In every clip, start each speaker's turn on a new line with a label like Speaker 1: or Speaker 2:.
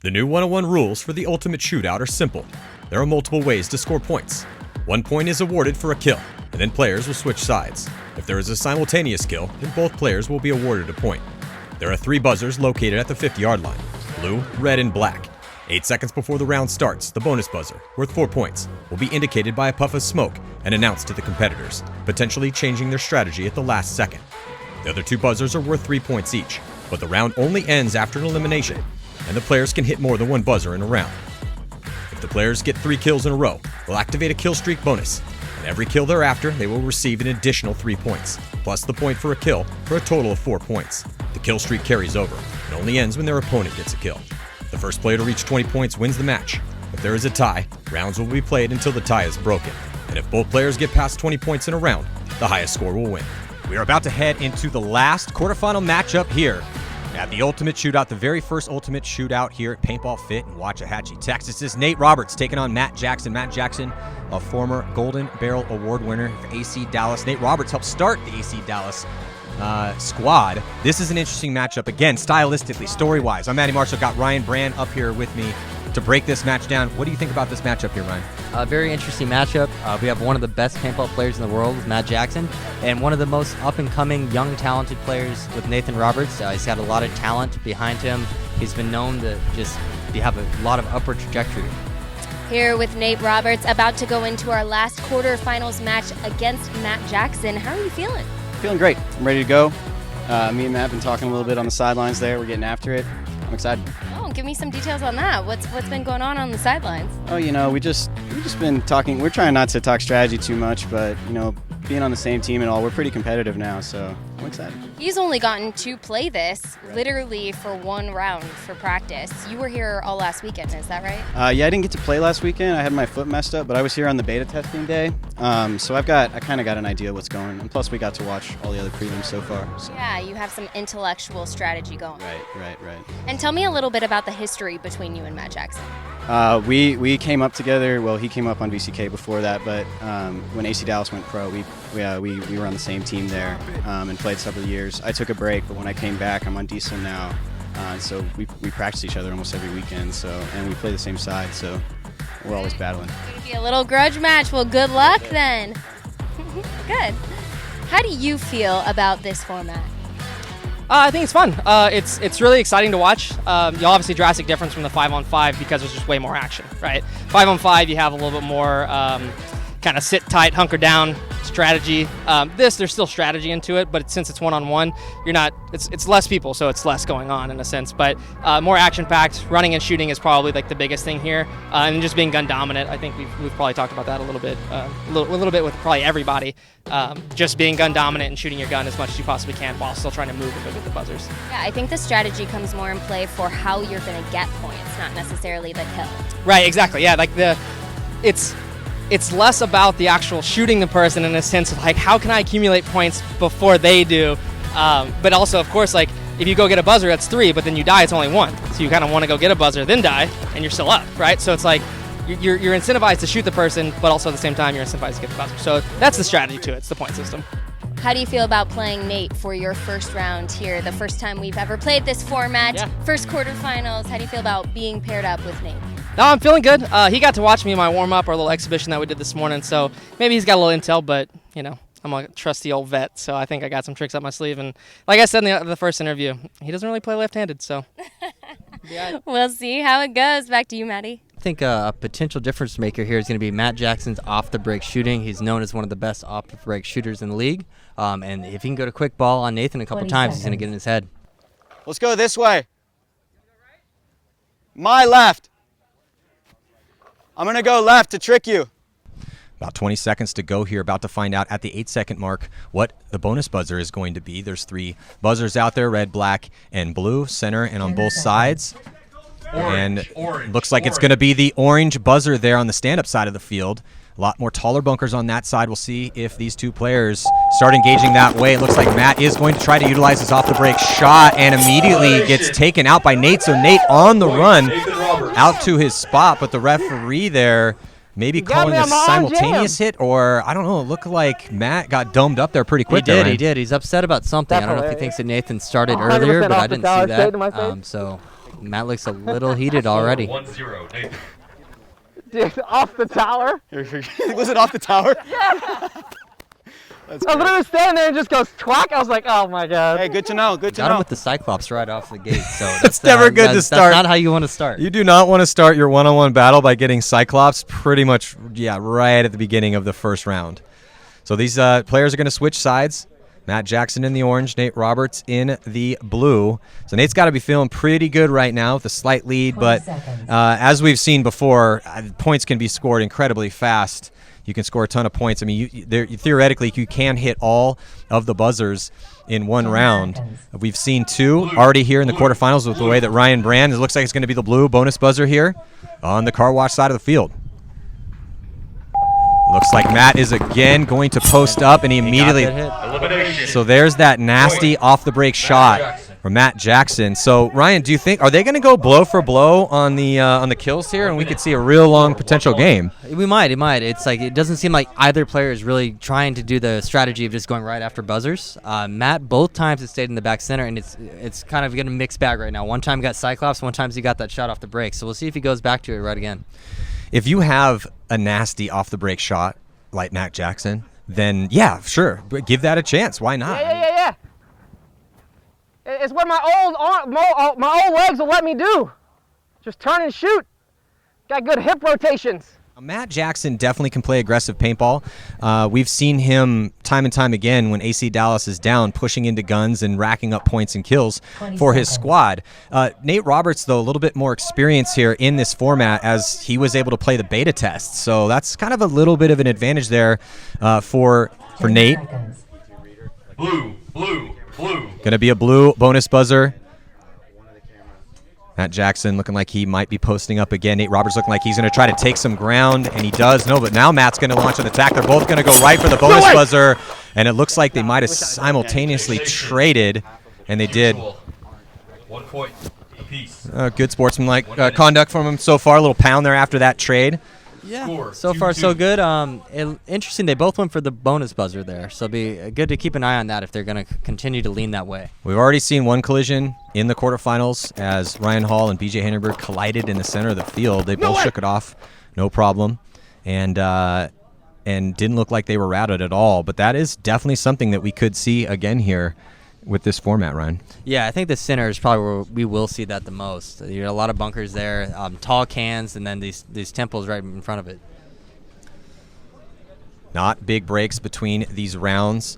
Speaker 1: The new 101 rules for the Ultimate Shootout are simple. There are multiple ways to score points. 1 point is awarded for a kill, and then players will switch sides. If there is a simultaneous kill, then both players will be awarded a point. There are 3 buzzers located at the 50-yard line: blue, red, and black. 8 seconds before the round starts, the bonus buzzer, worth 4 points, will be indicated by a puff of smoke and announced to the competitors, potentially changing their strategy at the last second. The other 2 buzzers are worth 3 points each, but the round only ends after an elimination, and the players can hit more than 1 buzzer in a round. If the players get 3 kills in a row, they'll activate a kill streak bonus, and every kill thereafter, they will receive an additional 3 points, plus the point for a kill, for a total of 4 points. The kill streak carries over, and only ends when their opponent gets a kill. The first player to reach 20 points wins the match. If there is a tie, rounds will be played until the tie is broken, and if both players get past 20 points in a round, the highest score will win. We are about to head into the last quarterfinal matchup here at the Ultimate Shootout, the very first Ultimate Shootout here at Paintball Fit in Waxahachie, Texas. This is Nate Roberts taking on Matt Jackson. Matt Jackson, a former Golden Barrel Award winner for AC Dallas. Nate Roberts helped start the AC Dallas squad. This is an interesting matchup, again, stylistically, story-wise. I'm Matty Marshall, got Ryan Brand up here with me to break this match down. What do you think about this matchup here, Ryan?
Speaker 2: A very interesting matchup. We have one of the best paintball players in the world, Matt Jackson, and one of the most up-and-coming, young, talented players with Nathan Roberts. He's got a lot of talent behind him. He's been known to just have a lot of upward trajectory.
Speaker 3: Here with Nate Roberts, about to go into our last quarterfinals match against Matt Jackson. How are you feeling?
Speaker 4: Feeling great. I'm ready to go. Me and Matt have been talking a little bit on the sidelines there. We're getting after it. I'm excited.
Speaker 3: Oh, give me some details on that. What's been going on the sidelines?
Speaker 4: Oh, we just been talking. We're trying not to talk strategy too much, but being on the same team and all, we're pretty competitive now, so I'm excited.
Speaker 3: He's only gotten to play this literally for 1 round for practice. You were here all last weekend, is that right?
Speaker 4: Yeah, I didn't get to play last weekend. I had my foot messed up, but I was here on the beta testing day, so I kind of got an idea what's going. And plus, we got to watch all the other prelims so far. So.
Speaker 3: Yeah, you have some intellectual strategy going.
Speaker 4: Right.
Speaker 3: And tell me a little bit about the history between you and Matt Jackson.
Speaker 4: We came up together. Well, he came up on VCK before that, but when AC Dallas went pro, we were on the same team there and played several years. I took a break, but when I came back, I'm on diesel now. So we practice each other almost every weekend. And we play the same side, so we're always battling.
Speaker 3: Maybe a little grudge match. Well, good luck then. Good. How do you feel about this format?
Speaker 5: I think it's fun. It's really exciting to watch. You'll obviously drastic difference from the 5-on-5 because there's just way more action, right? 5-on-5, you have a little bit more kind of sit tight, hunker down strategy. There's still strategy into it, but since it's 1-on-1, it's less people, so it's less going on in a sense. But more action-packed. Running and shooting is probably like the biggest thing here, and just being gun dominant. I think we've probably talked about that a little bit, a little bit with probably everybody. Just being gun dominant and shooting your gun as much as you possibly can while still trying to move and go get the buzzers.
Speaker 3: Yeah, I think the strategy comes more in play for how you're going to get points, not necessarily the kill.
Speaker 5: Right, exactly. Yeah, it's less about the actual shooting the person in a sense of like, how can I accumulate points before they do? But also, of course, like if you go get a buzzer, that's 3, but then you die, it's only 1. So you kind of want to go get a buzzer, then die, and you're still up, right? So it's like you're incentivized to shoot the person, but also at the same time, you're incentivized to get the buzzer. So that's the strategy to it. It's the point system.
Speaker 3: How do you feel about playing Nate for your first round here? The first time we've ever played this format,
Speaker 5: Yeah.
Speaker 3: First quarterfinals. How do you feel about being paired up with Nate?
Speaker 5: No, I'm feeling good. He got to watch me in my warm-up, our little exhibition that we did this morning, so maybe he's got a little intel, but, I'm a trusty old vet, so I think I got some tricks up my sleeve. And like I said in the first interview, he doesn't really play left-handed, so. Yeah.
Speaker 3: We'll see how it goes. Back to you, Maddie.
Speaker 2: I think a potential difference maker here is going to be Matt Jackson's off-the-break shooting. He's known as one of the best off-the-break shooters in the league, and if he can go to quick ball on Nathan a couple times, he's going to get in his head.
Speaker 4: Let's go this way. My left. I'm going to go left to trick you.
Speaker 1: About 20 seconds to go here, about to find out at the 8-second mark what the bonus buzzer is going to be. There's 3 buzzers out there, red, black, and blue, center and on both sides. And looks like it's going to be the orange buzzer there on the stand-up side of the field. A lot more taller bunkers on that side. We'll see if these 2 players start engaging that way. It looks like Matt is going to try to utilize his off-the-break shot and immediately gets taken out by Nate. So Nate on the run out to his spot, but the referee there maybe calling a simultaneous hit, or I don't know. It looked like Matt got domed up there pretty quick.
Speaker 2: He did. He's upset about something. I don't know if he thinks that Nathan started earlier, but I didn't see that. So Matt looks a little heated already.
Speaker 6: 1-0, Nathan.
Speaker 5: Dude, off the tower.
Speaker 4: Was it off the tower?
Speaker 5: I was literally standing there and just goes twack. I was like, oh my god.
Speaker 4: Hey, good to know. Good to
Speaker 2: Got him
Speaker 4: know.
Speaker 2: with the Cyclops right off the gate. So
Speaker 1: That's never good to start.
Speaker 2: That's not how you want to start.
Speaker 1: You do not want to start your one-on-one battle by getting Cyclops pretty much, right at the beginning of the first round. So these players are going to switch sides. Matt Jackson in the orange, Nate Roberts in the blue. So Nate's got to be feeling pretty good right now with a slight lead, but as we've seen before, points can be scored incredibly fast. You can score a ton of points. I mean, theoretically, you can hit all of the buzzers in one round. We've seen 2 already here in the quarterfinals with the way that Ryan Brand, it looks like it's going to be the blue bonus buzzer here on the car wash side of the field. Looks like Matt is again going to post up, and he immediately. So there's that nasty off the break shot from Matt Jackson. So Ryan, do you think are they going to go blow for blow on the kills here, and we could see a real long potential game?
Speaker 2: We might. It might. It's like it doesn't seem like either player is really trying to do the strategy of just going right after buzzers. Matt both times has stayed in the back center, and it's kind of getting a mixed bag right now. One time he got Cyclops, one time he got that shot off the break. So we'll see if he goes back to it right again.
Speaker 1: If you have a nasty off the break shot like Matt Jackson, then yeah, sure, but give that a chance. Why not?
Speaker 5: Yeah. It's what my old legs will let me do. Just turn and shoot. Got good hip rotations.
Speaker 1: Matt Jackson definitely can play aggressive paintball. We've seen him time and time again when AC Dallas is down, pushing into guns and racking up points and kills for his squad. Nate Roberts, though, a little bit more experience here in this format as he was able to play the beta test. So that's kind of a little bit of an advantage there for Nate.
Speaker 6: Blue.
Speaker 1: Going to be a blue bonus buzzer. Matt Jackson looking like he might be posting up again. Nate Roberts looking like he's going to try to take some ground, and he does. No, but now Matt's going to launch an attack. They're both going to go right for the bonus buzzer, and it looks like they might have simultaneously traded, and they did.
Speaker 6: 1 point apiece.
Speaker 1: Good sportsmanlike conduct from him so far. A little pound there after that trade.
Speaker 2: Yeah, so far so good. Interesting, they both went for the bonus buzzer there, so it'll be good to keep an eye on that if they're going to continue to lean that way.
Speaker 1: We've already seen one collision in the quarterfinals as Ryan Hall and BJ Hindenburg collided in the center of the field. They both shook it off, no problem, and didn't look like they were routed at all. But that is definitely something that we could see again here with this format, Ryan.
Speaker 2: Yeah, I think the center is probably where we will see that the most. You got a lot of bunkers there, tall cans, and then these temples right in front of it.
Speaker 1: Not big breaks between these rounds.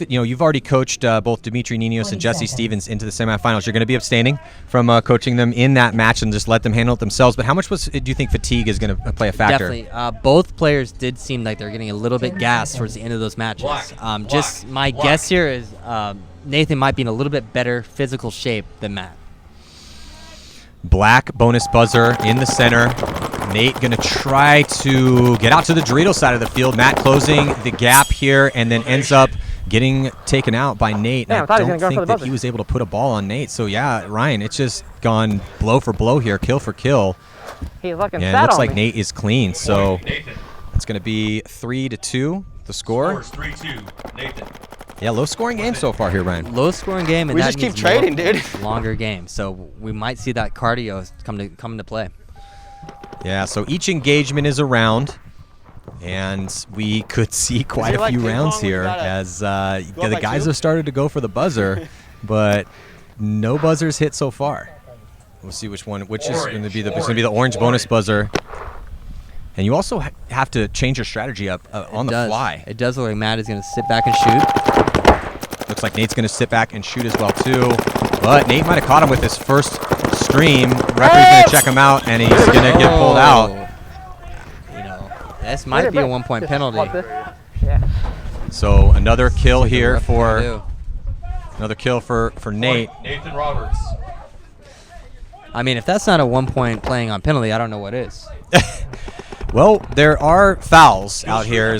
Speaker 1: You've already coached both Dimitri Ninos and Jesse Stevens into the semifinals. You're going to be abstaining from coaching them in that match and just let them handle it themselves. But how much do you think fatigue is going to play a factor?
Speaker 2: Definitely. Both players did seem like they're getting a little bit gassed towards the end of those matches. Just my guess here is Nathan might be in a little bit better physical shape than Matt.
Speaker 1: Black bonus buzzer in the center. Nate going to try to get out to the Dorito side of the field. Matt closing the gap here and then ends up getting taken out by Nate.
Speaker 5: Damn,
Speaker 1: I don't think that he was able to put a ball on Nate. So, yeah, Ryan, it's just gone blow for blow here, kill for kill.
Speaker 5: He fucking
Speaker 1: and it looks like Nate is clean. So it's going to be 3-2, the score.
Speaker 6: 3-2, Nathan.
Speaker 1: Yeah, low-scoring game so far here, Ryan.
Speaker 2: Low-scoring game, and
Speaker 4: We
Speaker 2: that
Speaker 4: just keep
Speaker 2: means
Speaker 4: trading, dude.
Speaker 2: Longer game, so we might see that cardio come into play.
Speaker 1: Yeah, so each engagement is a round, and we could see quite a few rounds here as the guys have started to go for the buzzer, but no buzzers hit so far. We'll see which is going to be the orange bonus buzzer. And you also have to change your strategy up on the fly.
Speaker 2: It does look like Matt is going to sit back and shoot.
Speaker 1: Looks like Nate's going to sit back and shoot as well, too. But Nate might have caught him with his first stream. Referee's going to check him out, and he's going to get pulled out.
Speaker 2: This might be a 1-point penalty.
Speaker 1: So another kill here for Nate.
Speaker 6: Nathan Roberts.
Speaker 2: I mean, if that's not a 1-point playing on penalty, I don't know what is.
Speaker 1: Well, there are fouls out here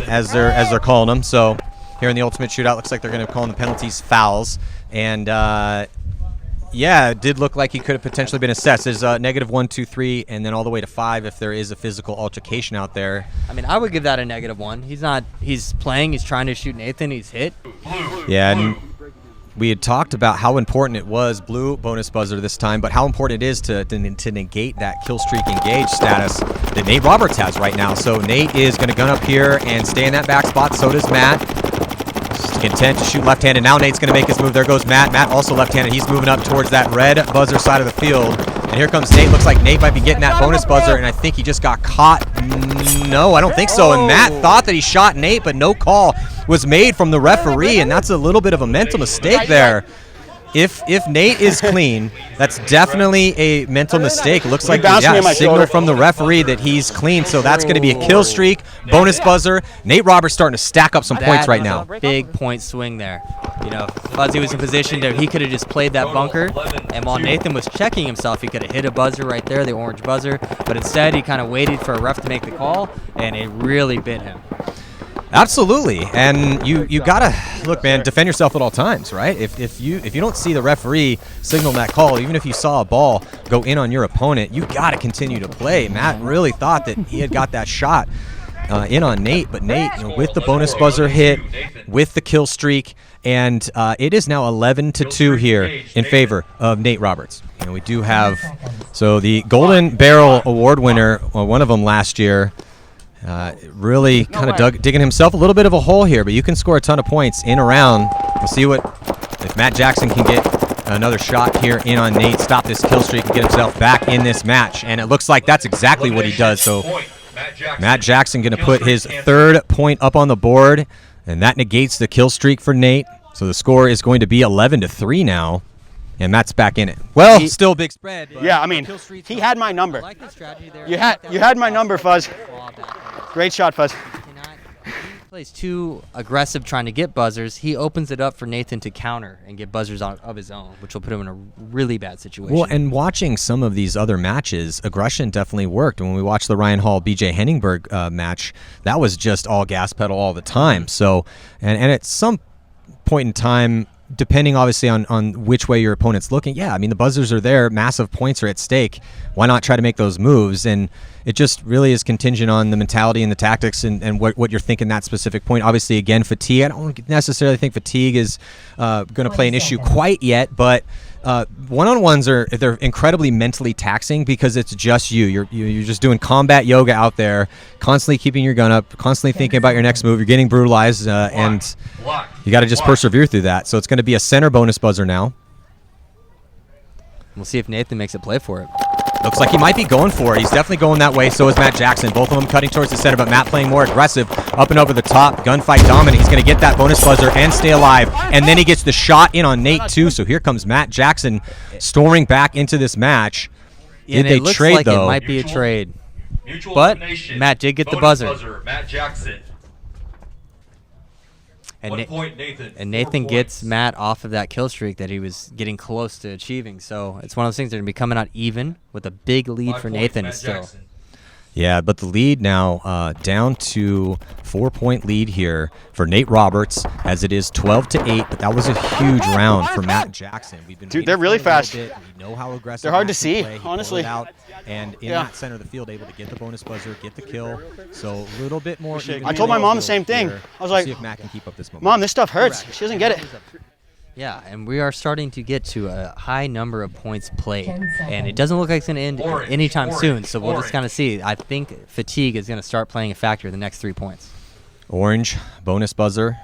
Speaker 1: as they're calling them. So here in the Ultimate Shootout, looks like they're going to call the penalties fouls. And yeah, it did look like he could have potentially been assessed. There's -1, 2, 3, and then all the way to 5 if there is a physical altercation out there.
Speaker 2: I mean, I would give that a -1. He's playing. He's trying to shoot Nathan. He's hit.
Speaker 1: Yeah. And we had talked about how important it was, blue bonus buzzer this time, but how important it is to negate that kill streak engage status that Nate Roberts has right now. So Nate is going to gun up here and stay in that back spot. So does Matt. Just content to shoot left-handed. Now Nate's going to make his move. There goes Matt. Matt also left-handed. He's moving up towards that red buzzer side of the field. And here comes Nate. Looks like Nate might be getting that bonus buzzer, and I think he just got caught. No, I don't think so. And Matt thought that he shot Nate, but no call was made from the referee, and that's a little bit of a mental mistake there. If Nate is clean, that's definitely a mental mistake. It looks like signal from the referee that he's clean, so that's going to be a kill streak, bonus buzzer. Nate Roberts starting to stack up some points right now.
Speaker 2: Big point swing there. You know, Fuzzy was in position there. He could have just played that bunker, and while Nathan was checking himself, he could have hit a buzzer right there, the orange buzzer, but instead he kind of waited for a ref to make the call, and it really bit him.
Speaker 1: Absolutely, and you gotta look, man. Defend yourself at all times, right? If you don't see the referee signal that call, even if you saw a ball go in on your opponent, you gotta continue to play. Matt really thought that he had got that shot in on Nate, but Nate, with the bonus buzzer hit, with the kill streak, and it is now 11-2 here in favor of Nate Roberts. And we do have the Golden Barrel Award winner, one of them last year. Really kind of digging himself a little bit of a hole here, but you can score a ton of points in a round. We'll see if Matt Jackson can get another shot here in on Nate, stop this kill streak, and get himself back in this match. And it looks like that's exactly what he does. So Matt Jackson going to put his third point up on the board, and that negates the kill streak for Nate. So the score is going to be 11-3 now. And Matt's back in it. Well, still big spread.
Speaker 4: Yeah, I mean, he had my number.
Speaker 2: I like the strategy there.
Speaker 4: You had my number, Fuzz. Great shot, Fuzz.
Speaker 2: He plays too aggressive trying to get buzzers. He opens it up for Nathan to counter and get buzzers of his own, which will put him in a really bad situation.
Speaker 1: Well, and watching some of these other matches, aggression definitely worked. When we watched the Ryan Hall BJ Henningberg match, that was just all gas pedal all the time. So, and at some point in time, depending obviously on which way your opponent's looking, yeah, I mean, the buzzers are there, massive points are at stake. Why not try to make those moves? And it just really is contingent on the mentality and the tactics and what you're thinking that specific point. Obviously, again, fatigue. I don't necessarily think fatigue is going to play an issue quite yet, but one-on-ones they're incredibly mentally taxing because it's just you're just doing combat yoga out there, constantly keeping your gun up, constantly thinking about your next move. You're getting brutalized, and you got to just persevere through that. So it's going to be a center bonus buzzer now.
Speaker 2: We'll see if Nathan makes a play for it.
Speaker 1: Looks like he might be going for it. He's definitely going that way. So is Matt Jackson. Both of them cutting towards the center, but Matt playing more aggressive, up and over the top, gunfight dominant. He's going to get that bonus buzzer and stay alive, and then he gets the shot in on Nate too. So here comes Matt Jackson storming back into this match. Did they trade
Speaker 2: like
Speaker 1: though?
Speaker 2: It might be a trade, but Matt did get the buzzer.
Speaker 6: Matt Jackson.
Speaker 2: And Nathan gets Matt off of that kill streak that he was getting close to achieving. So it's one of those things that are going to be coming out even with a big lead for Nathan still.
Speaker 1: Yeah, but the lead now down to 4-point lead here for Nate Roberts, as it is 12-8. But that was a huge round for Matt Jackson.
Speaker 4: Dude, they're really fast.
Speaker 1: We know how aggressive.
Speaker 4: They're hard to
Speaker 1: Matt
Speaker 4: see,
Speaker 1: can play. He
Speaker 4: honestly.
Speaker 1: pulled it out, and in that center of the field, able to get the bonus buzzer, get the kill. So a little bit more.
Speaker 4: I told my mom the same thing. I was like,
Speaker 1: see if Matt can keep up this momentum.
Speaker 4: Mom, this stuff hurts. She doesn't get it.
Speaker 2: Yeah, and we are starting to get to a high number of points played, and it doesn't look like it's going to end anytime soon, so we'll just kind of see. I think fatigue is going to start playing a factor in the next 3 points.
Speaker 1: Orange, bonus buzzer.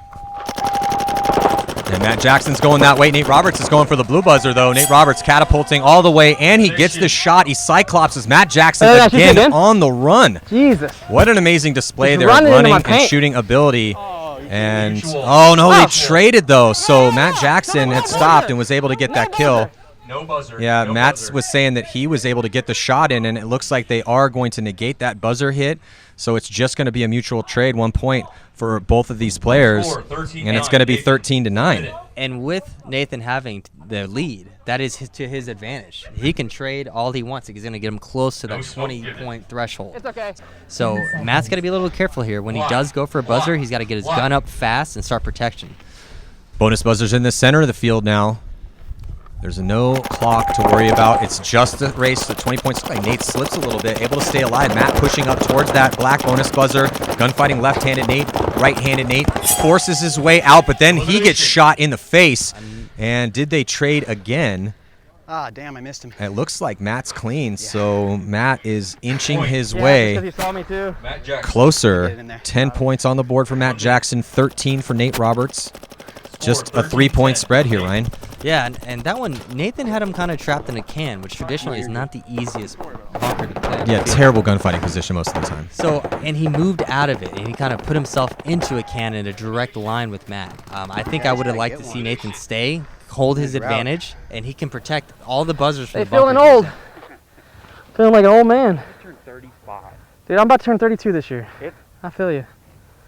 Speaker 1: And Matt Jackson's going that way. Nate Roberts is going for the blue buzzer, though. Nate Roberts catapulting all the way, and he gets the shot. He cyclopses Matt Jackson again on the run.
Speaker 5: Jesus.
Speaker 1: What an amazing display there,
Speaker 5: running
Speaker 1: and shooting ability. And, oh, no, they traded, though. So Matt Jackson had stopped and was able to get that kill.
Speaker 6: No buzzer.
Speaker 1: Yeah,
Speaker 6: no
Speaker 1: Matt
Speaker 6: buzzer.
Speaker 1: was saying that he was able to get the shot in, and it looks like they are going to negate that buzzer hit. So it's just going to be a mutual trade, 1 point for both of these players, and it's going to be 13-9.
Speaker 2: And with Nathan having the lead, that is to his advantage. He can trade all he wants. He's going to get him close to that 20-point threshold.
Speaker 5: It's okay.
Speaker 2: So Matt's got to be a little careful here. When he does go for a buzzer, he's got to get his gun up fast and start protection.
Speaker 1: Bonus buzzers in the center of the field now. There's no clock to worry about. It's just a race to 20 points. Nate slips a little bit, able to stay alive. Matt pushing up towards that black bonus buzzer. Gunfighting left-handed Nate, right-handed Nate. Forces his way out, but then he gets shot in the face. And did they trade again?
Speaker 4: Ah, damn, I missed him.
Speaker 1: It looks like Matt's clean, so Matt is inching
Speaker 6: Point.
Speaker 1: his
Speaker 5: Yeah,
Speaker 1: way
Speaker 5: because he saw me too.
Speaker 6: Matt Jackson.
Speaker 1: closer.
Speaker 4: Get it in there.
Speaker 1: 10 points on the board for Matt Jackson, 13 for Nate Roberts. Just a 3-point spread here, Ryan.
Speaker 2: Yeah, and that one, Nathan had him kind of trapped in a can, which traditionally is not the easiest bunker to play.
Speaker 1: Yeah, terrible gunfighting position most of the time.
Speaker 2: So, and he moved out of it, and he kind of put himself into a can in a direct line with Matt. I think I would have liked to see Nathan stay, hold his advantage, and he can protect all the buzzers from
Speaker 5: Hey,
Speaker 2: the bunker.
Speaker 5: feeling old. Feeling like an old man.
Speaker 7: Turn 35.
Speaker 5: Dude, I'm about to turn 32 this year.
Speaker 7: It-
Speaker 5: I feel you.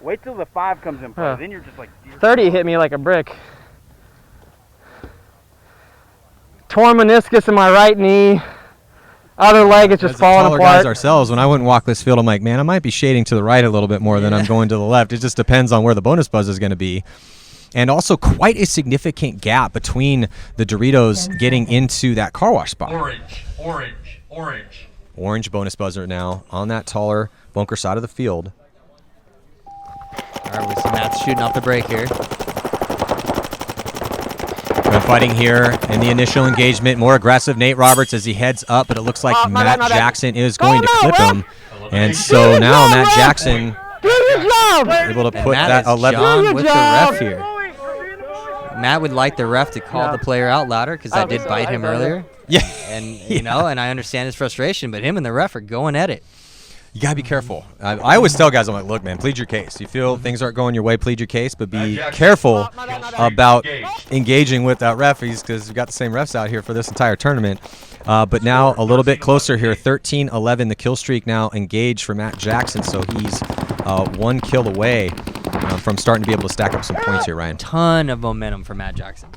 Speaker 7: Wait till the 5 comes in play.
Speaker 5: Huh.
Speaker 7: Then you're just like, dear
Speaker 5: 30
Speaker 7: God.
Speaker 5: hit me like a brick. Torn meniscus in my right knee. Other leg is just
Speaker 1: As the
Speaker 5: falling
Speaker 1: taller
Speaker 5: apart.
Speaker 1: guys ourselves, when I went and walk this field, I'm like, man, I might be shading to the right a little bit more than I'm going to the left. It just depends on where the bonus buzz is going to be. And also quite a significant gap between the Doritos getting into that car wash spot.
Speaker 6: Orange, orange, orange.
Speaker 1: Orange bonus buzzer now on that taller bunker side of the field.
Speaker 2: All right, we see Matt's shooting off the break here.
Speaker 1: Gunfighting here in the initial engagement. More aggressive Nate Roberts as he heads up, but it looks like
Speaker 5: my
Speaker 1: Matt
Speaker 5: bad.
Speaker 1: Jackson is
Speaker 5: Go
Speaker 1: going to
Speaker 5: now,
Speaker 1: clip
Speaker 5: ref!
Speaker 1: him. And so now Matt Jackson
Speaker 5: Do your job!
Speaker 1: able to
Speaker 2: And
Speaker 1: put
Speaker 2: Matt
Speaker 1: that
Speaker 2: is
Speaker 1: 11.
Speaker 2: John
Speaker 5: Good
Speaker 2: with the
Speaker 5: job.
Speaker 2: ref here. Matt would like the ref to call
Speaker 5: Yeah.
Speaker 2: the player out louder because I
Speaker 5: Oh,
Speaker 2: did
Speaker 5: so
Speaker 2: bite
Speaker 5: I
Speaker 2: him
Speaker 5: heard it.
Speaker 2: earlier.
Speaker 1: Yeah.
Speaker 2: And, you know, and I understand his frustration, but him and the ref are going at it.
Speaker 1: You got to be careful. I always tell guys, I'm like, look, man, plead your case. You feel things aren't going your way, plead your case, but be
Speaker 6: Jackson.
Speaker 1: careful
Speaker 6: Kill streak
Speaker 1: about
Speaker 6: engaged.
Speaker 1: engaging with referees because we've got the same refs out here for this entire tournament. But now a little bit closer here, 13-11. The kill streak now engaged for Matt Jackson, so he's 1 kill away from starting to be able to stack up some points here, Ryan.
Speaker 2: Ton of momentum for Matt Jackson.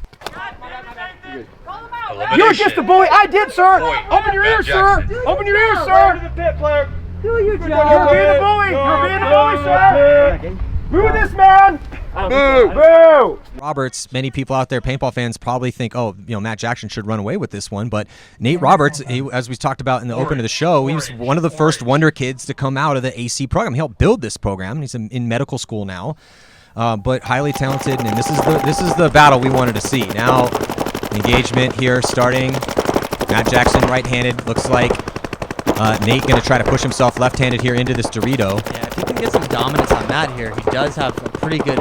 Speaker 6: You're just a
Speaker 5: bully. I did, sir.
Speaker 6: Point. Open your ears, sir.
Speaker 5: Open your ears, sir. Do your job. You're being a bully. You're being a bully, sir. Boo this man. Boo. Boo.
Speaker 1: Roberts, many people out there, paintball fans, probably think, oh, you know, Matt Jackson should run away with this one. But Nate Roberts, as we talked about in the open of the show, he was one of the first Wonder Kids to come out of the AC program. He helped build this program. He's in medical school now, but highly talented. And this is the battle we wanted to see. Now, engagement here starting. Matt Jackson right-handed. Looks like Nate going to try to push himself left-handed here into this Dorito.
Speaker 2: Yeah, if he can get some dominance on Matt here, he does have a pretty good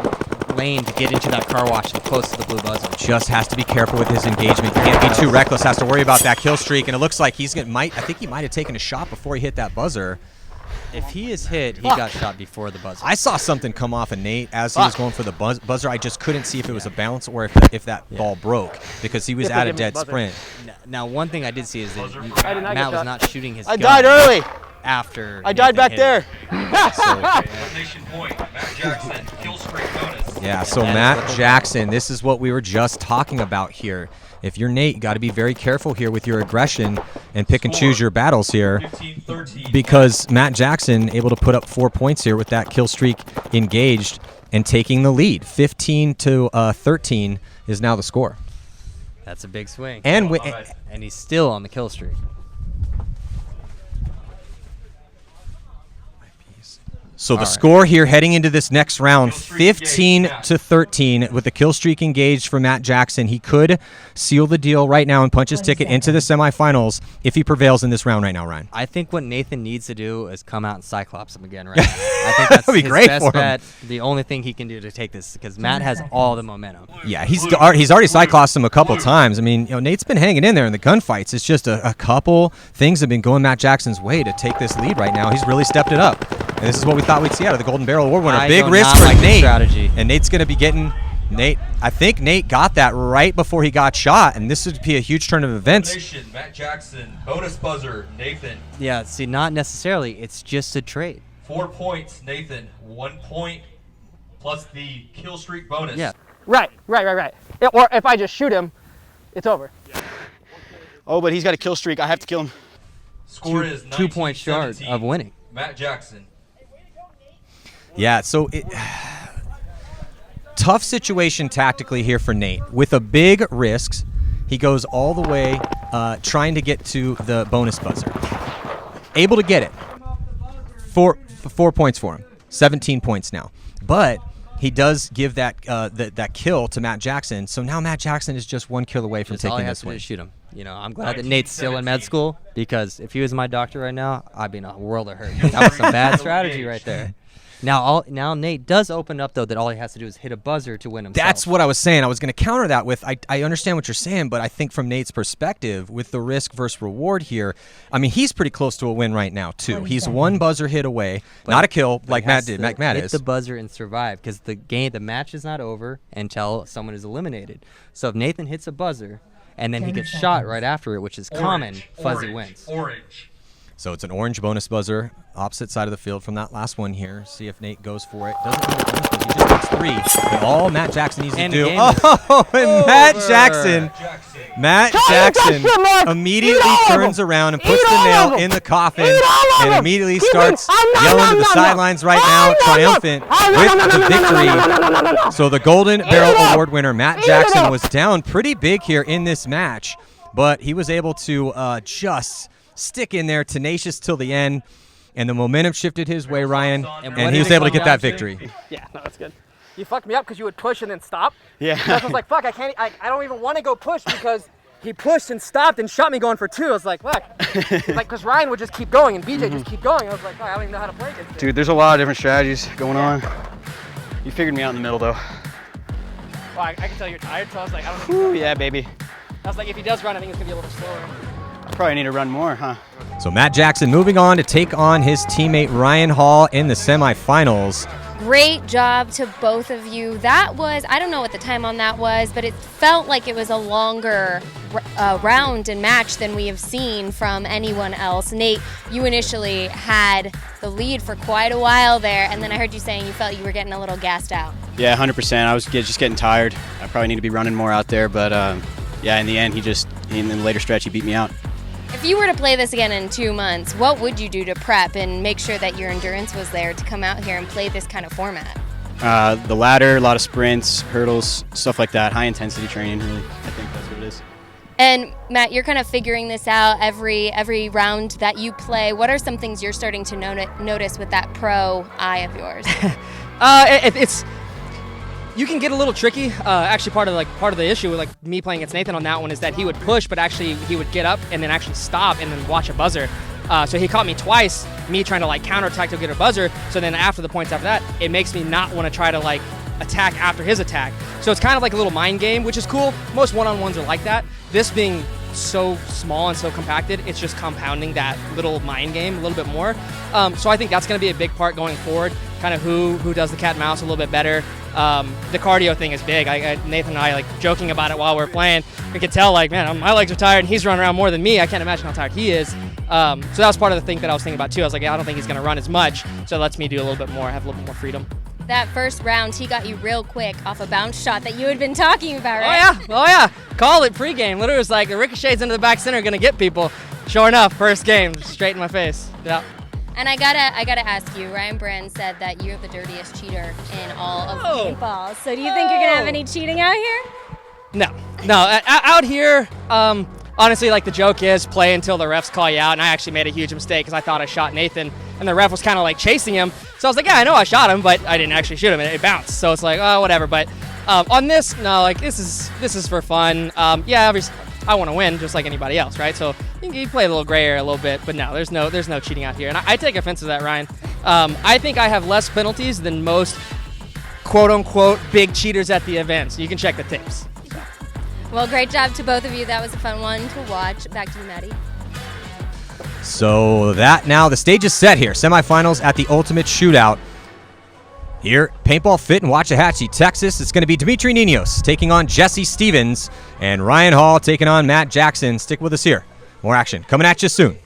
Speaker 2: lane to get into that car wash and close to the blue buzzer.
Speaker 1: Just has to be careful with his engagement. Can't be too reckless. Has to worry about that kill streak. And it looks like I think he might have taken a shot before he hit that buzzer.
Speaker 2: If he is hit, he got shot before the buzzer.
Speaker 1: I saw something come off of Nate as he was going for the buzzer. I just couldn't see if it was a bounce or if that ball broke because he was
Speaker 5: If they
Speaker 1: at a
Speaker 5: give him the
Speaker 1: dead
Speaker 5: buzzer.
Speaker 1: sprint.
Speaker 2: Now, one thing I did see is that
Speaker 6: I
Speaker 5: did not get
Speaker 2: Matt was
Speaker 5: shot.
Speaker 2: not shooting his
Speaker 8: I
Speaker 2: gun
Speaker 8: died early.
Speaker 2: after
Speaker 8: I died
Speaker 2: Nathan
Speaker 8: back
Speaker 2: hit
Speaker 8: there.
Speaker 2: him.
Speaker 6: Elimination point. Matt Jackson. Kill streak bonus.
Speaker 1: Yeah, so
Speaker 2: that is
Speaker 1: Matt
Speaker 2: what they-
Speaker 1: Jackson, this is what we were just talking about here. If you're Nate, you got to be very careful here with your aggression and pick and choose your battles here.
Speaker 6: 15-13.
Speaker 1: Because Matt Jackson able to put up 4 points here with that kill streak engaged and taking the lead. 15-13 is now the score.
Speaker 2: That's a big swing.
Speaker 1: And
Speaker 2: And he's still on the kill streak.
Speaker 1: so the
Speaker 2: right.
Speaker 1: score here heading into this next round,
Speaker 6: Kill streak engaged,
Speaker 1: 15-13 with the kill streak engaged for Matt Jackson. He could seal the deal right now and punch his ticket into the semifinals if he prevails in this round right now, Ryan.
Speaker 2: I think what Nathan needs to do is come out and Cyclops him again right now. I think that's
Speaker 1: That'd be
Speaker 2: his
Speaker 1: great
Speaker 2: best
Speaker 1: for him.
Speaker 2: bet. The only thing he can do to take this because Matt has all the momentum.
Speaker 1: Yeah, he's already cyclossed him a couple times. I mean, you know, Nate's been hanging in there in the gunfights. It's just a couple things have been going Matt Jackson's way to take this lead right now. He's really stepped it up. And this is what we thought we'd see out of the Golden Barrel Award winner.
Speaker 2: I
Speaker 1: Big
Speaker 2: do
Speaker 1: risk
Speaker 2: not
Speaker 1: for
Speaker 2: like this
Speaker 1: Nate.
Speaker 2: strategy.
Speaker 1: And Nate's going to be getting Nate. I think Nate got that right before he got shot. And this would be a huge turn of events.
Speaker 6: Elimination. Matt Jackson. Bonus buzzer. Nathan.
Speaker 2: Yeah, see, not necessarily. It's just a trade.
Speaker 6: 4 points. Nathan. 1 point plus the kill streak bonus.
Speaker 2: Yeah.
Speaker 5: Right. Or if I just shoot him, it's over.
Speaker 4: Oh, but he's got a kill streak. I have to kill him.
Speaker 6: Score is
Speaker 2: 2 points short
Speaker 6: 19-17.
Speaker 2: of winning.
Speaker 6: Matt Jackson.
Speaker 1: Yeah, so tough situation tactically here for Nate. With a big risks, he goes all the way trying to get to the bonus buzzer. Able to get it. 4 points for him. 17 points now. But he does give that that kill to Matt Jackson. So now Matt Jackson is just 1 kill away from
Speaker 2: Just all
Speaker 1: taking
Speaker 2: he has
Speaker 1: this
Speaker 2: to do
Speaker 1: win.
Speaker 2: is shoot him. You know, I'm glad that Nate's still in med school, because if he was my doctor right now, I'd be in a world of hurt. That was some bad strategy right there. Now Nate does open up, though, that all he has to do is hit a buzzer to win himself.
Speaker 1: That's what I was saying. I was going to counter that with, I understand what you're saying, but I think from Nate's perspective, with the risk versus reward here, I mean, he's pretty close to a win right now, too. He's 1 buzzer hit away, not a kill like Matt did. Matt
Speaker 2: hit
Speaker 1: is.
Speaker 2: the buzzer and survive, because the match is not over until someone is eliminated. So if Nathan hits a buzzer and then he gets shot right after it, which is common, Fuzzy wins.
Speaker 6: Orange.
Speaker 1: So it's an orange bonus buzzer, opposite side of the field from that last one here. See if Nate goes for it. Doesn't need a bonus buzzer, he just gets 3. And all Matt Jackson needs to
Speaker 2: And
Speaker 1: do.
Speaker 2: the game is
Speaker 1: Oh, and
Speaker 2: over.
Speaker 1: Matt Jackson immediately turns around and puts the nail in the coffin and immediately starts yelling to the sidelines right now, triumphant with the victory. So the Golden Barrel Award winner, Matt Jackson, was down pretty big here in this match, but he was able to just stick in there, tenacious till the end, and the momentum shifted his way, Ryan, and he was able to get that victory.
Speaker 5: Yeah, no, that's good. You fucked me up because you would push and then stop.
Speaker 4: Yeah.
Speaker 5: I was like, fuck, I don't even want to go push because he pushed and stopped and shot me going for 2. I was like, fuck. Like, because Ryan would just keep going and BJ just keep going. I was like, fuck, I don't even know how to play this.
Speaker 4: Dude, there's a lot of different strategies going on. You figured me out in the middle, though.
Speaker 5: Well, I can tell you're tired, so I was like, I don't know.
Speaker 4: Ooh, yeah, baby.
Speaker 5: I was like, if he does run, I think it's going to be a little slower.
Speaker 4: Probably need to run more, huh?
Speaker 1: So Matt Jackson moving on to take on his teammate Ryan Hall in the semifinals.
Speaker 3: Great job to both of you. That was, I don't know what the time on that was, but it felt like it was a longer round and match than we have seen from anyone else. Nate, you initially had the lead for quite a while there, and then I heard you saying you felt you were getting a little gassed out.
Speaker 4: Yeah, 100%. I was just getting tired. I probably need to be running more out there, but yeah, in the end, in the later stretch, he beat me out.
Speaker 3: If you were to play this again in 2 months, what would you do to prep and make sure that your endurance was there to come out here and play this kind of format?
Speaker 4: The ladder, a lot of sprints, hurdles, stuff like that. High intensity training, really. I think that's what it is.
Speaker 3: And Matt, you're kind of figuring this out every round that you play. What are some things you're starting to notice with that pro eye of yours?
Speaker 5: It's you can get a little tricky. Actually, part of the issue with like me playing against Nathan on that one is that he would push, but actually he would get up and then actually stop and then watch a buzzer. So he caught me twice, me trying to like counterattack to get a buzzer. So then after the points after that, it makes me not want to try to like attack after his attack. So it's kind of like a little mind game, which is cool. Most one-on-ones are like that. This being so small and so compacted, it's just compounding that little mind game a little bit more. So I think that's going to be a big part going forward, kind of who does the cat and mouse a little bit better. The cardio thing is big. Nathan and I like joking about it while we're playing. We could tell like, man, my legs are tired and he's running around more than me. I can't imagine how tired he is. So that was part of the thing that I was thinking about too. I was like, yeah, I don't think he's going to run as much. So it lets me do a little bit more, have a little bit more freedom.
Speaker 3: That first round, he got you real quick off a bounce shot that you had been talking about, right?
Speaker 5: Oh yeah. Call it pregame. Literally was like, the ricochets into the back center going to get people. Sure enough, first game, straight in my face. Yeah.
Speaker 3: And I gotta ask you, Ryan Brand said that you're the dirtiest cheater in all of paintball. So do you think you're gonna have any cheating out here?
Speaker 5: No. Out here, honestly, like the joke is play until the refs call you out. And I actually made a huge mistake because I thought I shot Nathan, and the ref was kind of like chasing him. So I was like, yeah, I know I shot him, but I didn't actually shoot him, and it bounced. So it's like, oh, whatever. But on this, no, like this is for fun. Yeah, obviously, I want to win just like anybody else, right? So you play a little gray area a little bit, but no, there's no cheating out here. And I take offense to that, Ryan. I think I have less penalties than most quote-unquote big cheaters at the events. You can check the tapes.
Speaker 3: Well, great job to both of you. That was a fun one to watch. Back to you, Maddie.
Speaker 1: So that now the stage is set here. Semifinals at the Ultimate Shootout. Here, Paintball Fit in Waxahachie, Texas. It's going to be Dimitri Ninos taking on Jesse Stevens and Ryan Hall taking on Matt Jackson. Stick with us here. More action coming at you soon.